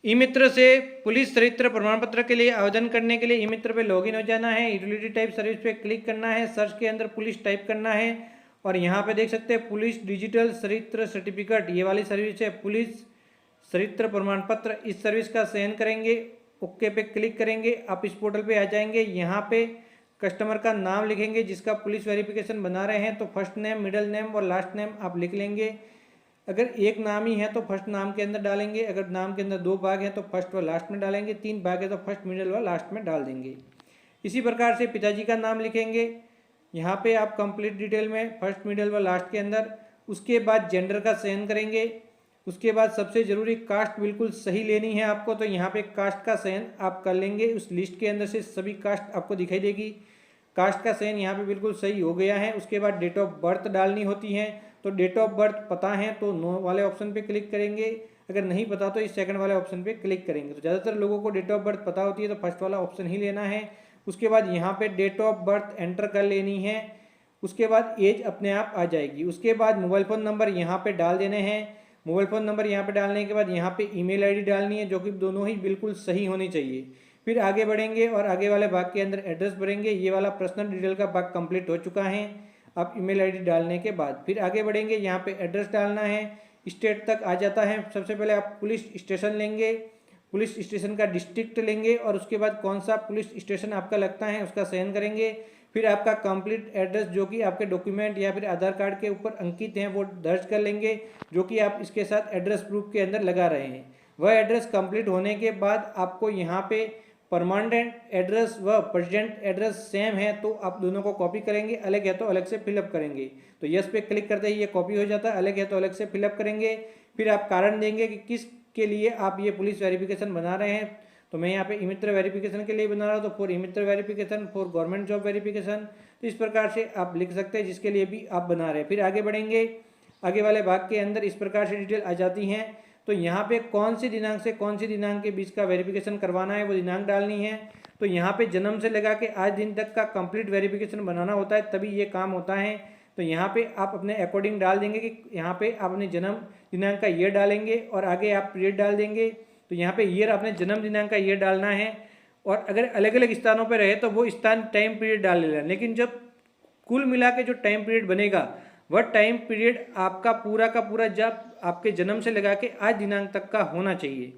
ई मित्र से पुलिस चरित्र प्रमाण पत्र के लिए आवेदन करने के लिए ई मित्र पे लॉगिन हो जाना है। यूटिलिटी टाइप सर्विस पे क्लिक करना है, सर्च के अंदर पुलिस टाइप करना है और यहाँ पे देख सकते हैं पुलिस डिजिटल चरित्र सर्टिफिकेट, ये वाली सर्विस है पुलिस चरित्र प्रमाण पत्र। इस सर्विस का चयन करेंगे, ओके पे क्लिक करेंगे, आप इस पोर्टल पे आ जाएंगे। यहाँ पे कस्टमर का नाम लिखेंगे जिसका पुलिस वेरिफिकेशन बना रहे हैं, तो फर्स्ट नेम, मिडिल नेम और लास्ट नेम आप लिख लेंगे। अगर एक नाम ही है तो फर्स्ट नाम के अंदर डालेंगे, अगर नाम के अंदर दो भाग हैं तो फर्स्ट व लास्ट में डालेंगे, तीन भाग है तो फर्स्ट, मिडिल व लास्ट में डाल देंगे। इसी प्रकार से पिताजी का नाम लिखेंगे, यहाँ पे आप कंप्लीट डिटेल में फर्स्ट, मिडिल व लास्ट के अंदर। उसके बाद जेंडर का चयन करेंगे। उसके बाद सबसे ज़रूरी कास्ट बिल्कुल सही लेनी है आपको, तो यहाँ पे कास्ट का चयन आप कर लेंगे। उस लिस्ट के अंदर से सभी कास्ट आपको दिखाई देगी। कास्ट का चयन यहाँ पे बिल्कुल सही हो गया है। उसके बाद डेट ऑफ बर्थ डालनी होती है, तो डेट ऑफ बर्थ पता है तो नो वाले ऑप्शन पे क्लिक करेंगे, अगर नहीं पता तो इस सेकंड वाले ऑप्शन पे क्लिक करेंगे। तो ज़्यादातर लोगों को डेट ऑफ बर्थ पता होती है तो फर्स्ट वाला ऑप्शन ही लेना है। उसके बाद यहाँ पे डेट ऑफ बर्थ एंटर कर लेनी है। उसके बाद एज अपने आप आ जाएगी। उसके बाद मोबाइल फ़ोन नंबर यहाँ पे डाल देने हैं। मोबाइल फ़ोन नंबर यहाँ पे डालने के बाद यहाँ पे ईमेल आईडी डालनी है, जो कि दोनों ही बिल्कुल सही होनी चाहिए। फिर आगे बढ़ेंगे और आगे वाले भाग के अंदर एड्रेस भरेंगे। ये वाला पर्सनल डिटेल का भाग कंप्लीट हो चुका है आप ईमेल आईडी डालने के बाद। फिर आगे बढ़ेंगे, यहाँ पे एड्रेस डालना है, स्टेट तक आ जाता है। सबसे पहले आप पुलिस स्टेशन लेंगे, पुलिस स्टेशन का डिस्ट्रिक्ट लेंगे और उसके बाद कौन सा पुलिस स्टेशन आपका लगता है उसका चयन करेंगे। फिर आपका कंप्लीट एड्रेस जो कि आपके डॉक्यूमेंट या फिर आधार कार्ड के ऊपर अंकित हैं वो दर्ज कर लेंगे, जो कि आप इसके साथ एड्रेस प्रूफ के अंदर लगा रहे हैं। वह एड्रेस कंप्लीट होने के बाद आपको यहाँ पे परमानेंट एड्रेस व प्रेजेंट एड्रेस सेम है तो आप दोनों को कॉपी करेंगे, अलग है तो अलग से फिलअप करेंगे। तो यस पे क्लिक करते ही ये कॉपी हो जाता है, अलग है तो अलग से फिलअप करेंगे। फिर आप कारण देंगे कि किस के लिए आप ये पुलिस वेरिफिकेशन बना रहे हैं। तो मैं यहाँ पे ई मित्र वेरिफिकेशन के लिए बना रहा हूँ, तो for E Mitra verification, for government job verification, तो इस प्रकार से आप लिख सकते हैं जिसके लिए भी आप बना रहे हैं। फिर आगे बढ़ेंगे, आगे वाले भाग के अंदर इस प्रकार से डिटेल आ जाती हैं। तो यहाँ पे कौन सी दिनांक से कौन सी दिनांक के बीच का वेरिफिकेशन करवाना है वो दिनांक डालनी है। तो यहाँ पे जन्म से लगा के आज दिन तक का कंप्लीट वेरिफिकेशन बनाना होता है, तभी ये काम होता है। तो यहाँ पे आप अपने अकॉर्डिंग डाल देंगे कि यहाँ पे आप अपने जन्म दिनांक का ईयर डालेंगे और आगे आप पीरियड डाल देंगे। तो यहाँ पे ईयर अपने जन्म दिनांक का ईयर डालना है और अगर अलग अलग स्थानों पर रहे तो वो स्थान टाइम पीरियड डाल लेना। लेकिन जब कुल मिला के जो टाइम पीरियड बनेगा वह टाइम पीरियड आपका पूरा का पूरा जब आपके जन्म से लगा के आज दिनांक तक का होना चाहिए।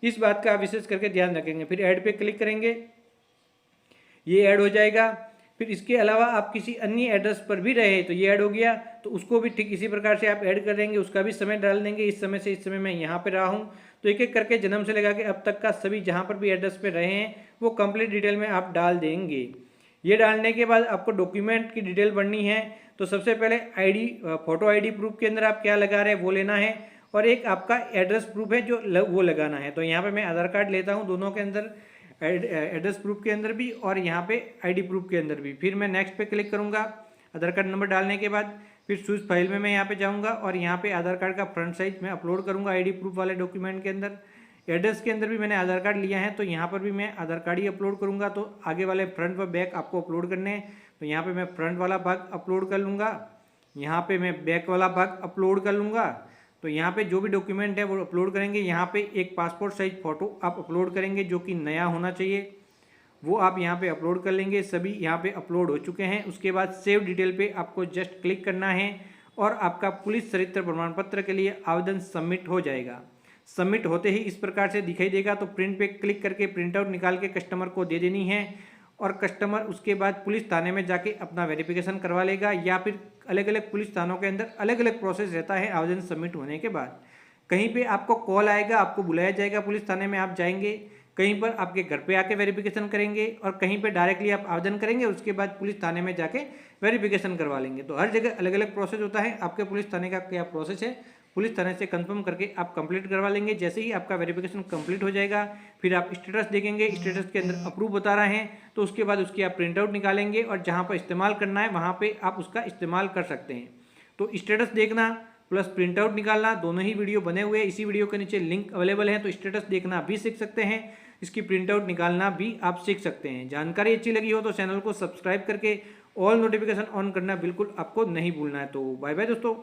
इस बात का आप विशेष करके ध्यान रखेंगे। फिर ऐड पे क्लिक करेंगे, ये ऐड हो जाएगा। फिर इसके अलावा आप किसी अन्य एड्रेस पर भी रहे तो ये ऐड हो गया, तो उसको भी ठीक इसी प्रकार से आप ऐड कर देंगे, उसका भी समय डाल देंगे। इस समय से इस समय मैं यहाँ पे रहा हूँ, तो एक एक करके जन्म से लगा के अब तक का सभी जहाँ पर भी एड्रेस पे रहे हैं वो कंप्लीट डिटेल में आप डाल देंगे। ये डालने के बाद आपको डॉक्यूमेंट की डिटेल भरनी है। तो सबसे पहले आईडी, फोटो आईडी प्रूफ के अंदर आप क्या लगा रहे हैं वो लेना है और एक आपका एड्रेस प्रूफ है जो वो लगाना है। तो यहाँ पे मैं आधार कार्ड लेता हूँ, दोनों के अंदर एड्रेस प्रूफ के अंदर भी और यहाँ पे आईडी प्रूफ के अंदर भी। फिर मैं नेक्स्ट पे क्लिक करूँगा आधार कार्ड नंबर डालने के बाद। फिर चूज फाइल में मैं यहाँ पे जाऊँगा और यहाँ पे आधार कार्ड का फ्रंट साइज मैं अपलोड करूँगा आईडी प्रूफ वाले डॉक्यूमेंट के अंदर। एड्रेस के अंदर भी मैंने आधार कार्ड लिया है तो यहाँ पर भी मैं आधार कार्ड ही अपलोड करूँगा। तो आगे वाले फ्रंट व बैक आपको अपलोड करने हैं, तो यहाँ पे मैं फ्रंट वाला भाग अपलोड कर लूँगा, यहाँ पे मैं बैक वाला भाग अपलोड कर लूँगा। तो यहाँ पे जो भी डॉक्यूमेंट है वो अपलोड करेंगे। यहाँ पे एक पासपोर्ट साइज फ़ोटो आप अपलोड करेंगे जो कि नया होना चाहिए, वो आप यहाँ पे अपलोड कर लेंगे। सभी यहाँ पे अपलोड हो चुके हैं। उसके बाद सेव डिटेल पे आपको जस्ट क्लिक करना है और आपका पुलिस चरित्र प्रमाण पत्र के लिए आवेदन सबमिट हो जाएगा। सबमिट होते ही इस प्रकार से दिखाई देगा, तो प्रिंट पे क्लिक करके प्रिंट आउट निकाल के कस्टमर को दे देनी है और कस्टमर उसके बाद पुलिस थाने में जाके अपना वेरिफिकेशन करवा लेगा, या फिर अलग अलग पुलिस थानों के अंदर अलग अलग प्रोसेस रहता है आवेदन सबमिट होने के बाद। कहीं पे आपको कॉल आएगा, आपको बुलाया जाएगा पुलिस थाने में, आप जाएंगे, कहीं पर आपके घर पे आके वेरिफिकेशन करेंगे और कहीं पे डायरेक्टली आप आवेदन करेंगे, उसके बाद पुलिस थाने में जाके वेरिफिकेशन करवा लेंगे। तो हर जगह अलग अलग प्रोसेस होता है। आपके पुलिस थाने का क्या प्रोसेस है पुलिस थाने से कंफर्म करके आप कंप्लीट करवा लेंगे। जैसे ही आपका वेरिफिकेशन कंप्लीट हो जाएगा फिर आप स्टेटस देखेंगे, स्टेटस के अंदर अप्रूव बता रहे हैं तो उसके बाद उसकी आप प्रिंट आउट निकालेंगे और जहाँ पर इस्तेमाल करना है वहाँ पर आप उसका इस्तेमाल कर सकते हैं। तो स्टेटस देखना प्लस प्रिंट आउट निकालना दोनों ही वीडियो बने हुए हैं, इसी वीडियो के नीचे लिंक अवेलेबल है। तो स्टेटस देखना भी सीख सकते हैं, इसकी प्रिंट आउट निकालना भी आप सीख सकते हैं। जानकारी अच्छी लगी हो तो चैनल को सब्सक्राइब करके ऑल नोटिफिकेशन ऑन करना बिल्कुल आपको नहीं भूलना है। तो बाय बाय दोस्तों।